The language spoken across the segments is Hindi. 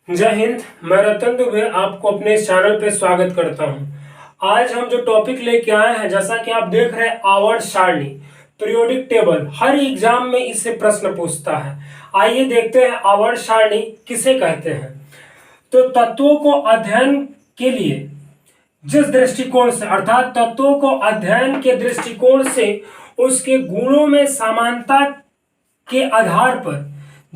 जय हिंद। मैं रतन दुबे आपको अपने इस चैनल पे स्वागत करता हूं। आज हम जो टॉपिक लेके आए हैं, जैसा कि आप देख रहे हैं, आवर्त सारणी, पीरियोडिक टेबल। हर एग्जाम में इससे प्रश्न पूछता है। आइए देखते हैं आवर्त सारणी किसे कहते हैं। तो तत्वों को अध्ययन के लिए जिस दृष्टिकोण से, अर्थात तत्वों को अध्ययन के दृष्टिकोण से उसके गुणों में समानता के आधार पर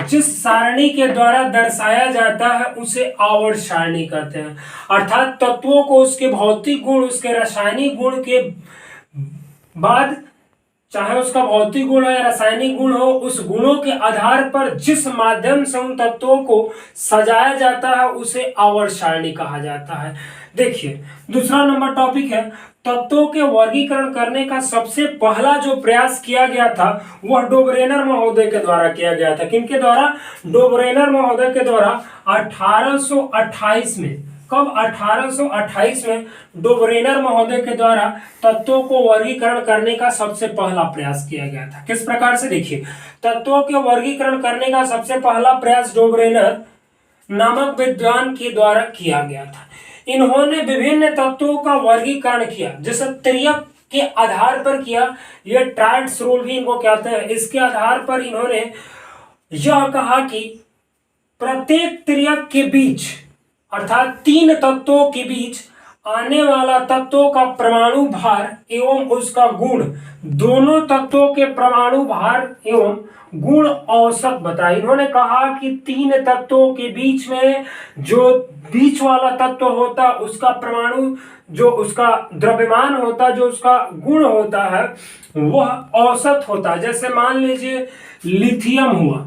जिस सारणी के द्वारा दर्शाया जाता है उसे आवर्त सारणी कहते हैं। अर्थात तत्वों को उसके भौतिक गुण, उसके रासायनिक गुण के बाद, चाहे उसका भौतिक गुण हो या रासायनिक गुण हो, उस गुणों के आधार पर जिस माध्यम से उन तत्वों को सजाया जाता है उसे आवर्त सारणी कहा जाता है। देखिए, दूसरा नंबर टॉपिक है, तत्वों के वर्गीकरण करने का सबसे पहला जो प्रयास किया गया था वह डोबरेनर महोदय के द्वारा किया गया था। किनके द्वारा? डोबरेनर महोदय के द्वारा 1828 में। कब? 1828 में डोबरेनर महोदय के द्वारा तत्वों को वर्गीकरण करने का सबसे पहला प्रयास किया गया था। किस प्रकार से? देखिए, तत्वों के वर्गीकरण करने का सबसे पहला प्रयास डोबरेनर नामक विद्वान के द्वारा किया गया था। इन्होंने विभिन्न तत्वों का वर्गीकरण किया, जैसे त्रियक के आधार पर किया। यह ट्राइड्स रूल भी इनको कहते हैं। इसके आधार पर इन्होंने यह कहा कि प्रत्येक त्रियक के बीच, अर्थात तीन तत्वों के बीच आने वाला तत्वों का परमाणु भार एवं उसका गुण, दोनों तत्वों के परमाणु भार एवं गुण औसत बताए। इन्होंने कहा कि तीन तत्वों के बीच में जो बीच वाला तत्व होता उसका परमाणु, जो उसका द्रव्यमान होता, जो उसका गुण होता है, वह औसत होता। जैसे मान लीजिए लिथियम हुआ,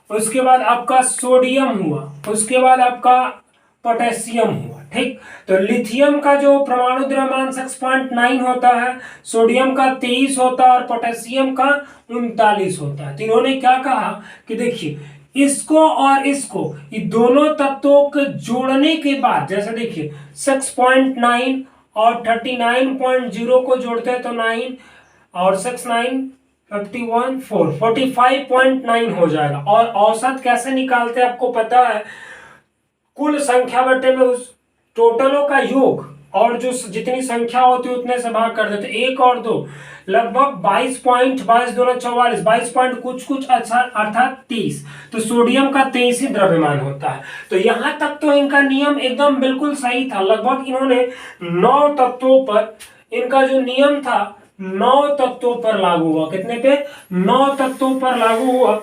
उसके बाद आपका सोडियम हुआ, उसके बाद आपका पोटेशियम हुआ। ठीक, तो लिथियम का जो परमाणु द्रव्यमान 6.9 होता है, सोडियम का 23 होता है और पोटेशियम का 39 होता है। तो इन्होंने क्या कहा कि देखिए, इसको और इसको, ये दोनों तत्वों को जोड़ने के बाद, जैसे देखिए 6.9 और 39.0 को जोड़ते हैं तो 9 और 6 9 51 4 45.9 हो जाएगा। और औसत कैसे निकालते हैं आपको पता है? कुल संख्या बटे में उस टोटलों का योग, और जो जितनी संख्या होती है उतने से भाग कर देते। 1 और 2 लगभग 22 दूना 44, 22 पॉइंट कुछ कुछ, अच्छा, अर्थात 30। तो सोडियम का 23 ही द्रव्यमान होता है। तो यहां तक तो इनका नियम एकदम बिल्कुल सही था। लगभग इन्होंने 9 तत्वों पर, इनका जो नियम था 9 तत्वों पर लागू हुआ। कितने पे? 9 तत्वों पर लागू हुआ।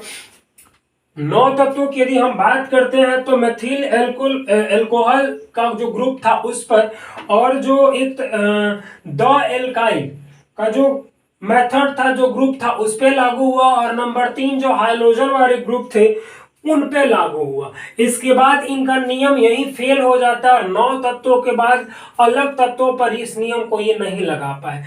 9 तत्वों की यदि हम बात करते हैं तो मेथिल एल्कोहल का जो ग्रुप था उस पर, और जो एक द एल्काइल का जो मेथड था, जो ग्रुप था, उस पे लागू हुआ। और नंबर 3 जो हाइड्रोजन वाले ग्रुप थे उन पे लागू हुआ। इसके बाद इनका नियम यही फेल हो जाता है। 9 तत्वों के बाद अलग तत्वों पर इस नियम को ये नहीं लगा पाए।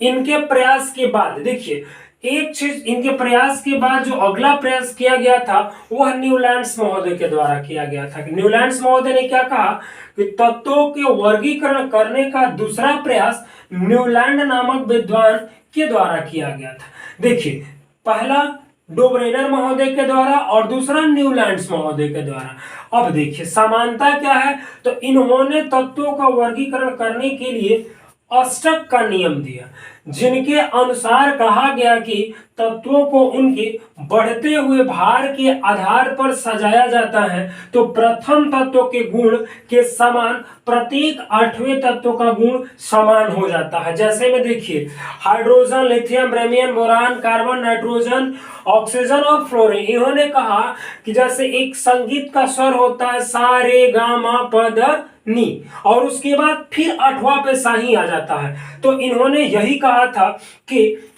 इनके प्रयास के बाद देखिए, एक चीज, इनके प्रयास के बाद जो अगला प्रयास किया गया था वह न्यूलैंड्स महोदय के द्वारा किया गया था। न्यूलैंड्स महोदय ने क्या कहा कि तत्वों के वर्गीकरण करने का दूसरा प्रयास न्यूलैंड नामक विद्वान के द्वारा किया गया था। देखिए, पहला डोबरेनर महोदय के द्वारा और दूसरा न्यूलैंड्स महोदय के द्वारा। अब देखिए समानता क्या है, तो इन्होंने तत्वों का वर्गीकरण करने के लिए अष्टक का नियम दिया, जिनके अनुसार कहा गया कि तत्वों को उनके बढ़ते हुए भार के आधार पर सजाया जाता है। तो प्रथम तत्व के गुण के समान प्रत्येक 8वें तत्व का गुण समान हो जाता है। जैसे में देखिए, hydrogen, lithium, bromine, boron, carbon, nitrogen, oxygen और फ्लोरीन। इन्होंने कहा कि जैसे एक संगीत का स्वर होता है सा रे गा मा प ध नी, और उसके बाद फिर 8वां पे सा ही आ जाता है। तो इन्होंने यही कहा था कि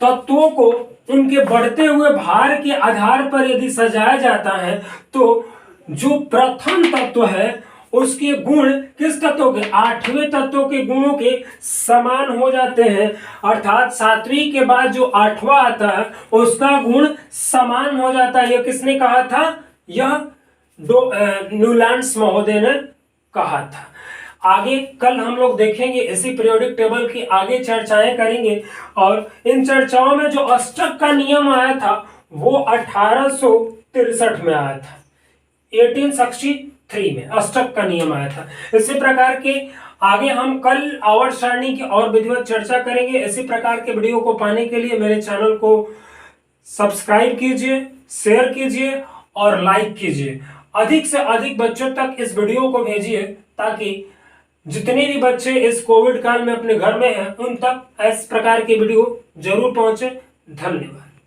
तत्वों को उनके बढ़ते हुए भार के आधार पर यदि सजाया जाता है तो जो प्रथम तत्व है उसके गुण किस तत्व के? 8वें तत्व के गुणों के समान हो जाते हैं। अर्थात 7वीं के बाद जो 8वां आता है उसका गुण समान हो जाता है। यह किसने कहा था? यह न्यूलैंड्स महोदय ने कहा था। आगे कल हम लोग देखेंगे, इसी पीरियोडिक टेबल की आगे चर्चाएं करेंगे। और इन चर्चाओं में जो अष्टक का नियम आया था वो 1863 में आया था। 1863 में अष्टक का नियम आया था। इसी प्रकार के आगे हम कल आवर्त सारणी की और विधिवत चर्चा करेंगे। इसी प्रकार के वीडियो को पाने के लिए मेरे चैनल को सब्सक्राइब कीजिए, शेयर कीजिए और लाइक कीजिए। अधिक से अधिक बच्चों तक इस वीडियो को भेजिए ताकि जितने भी बच्चे इस कोविड काल में अपने घर में हैं उन तक इस प्रकार की वीडियो जरूर पहुंचे। धन्यवाद।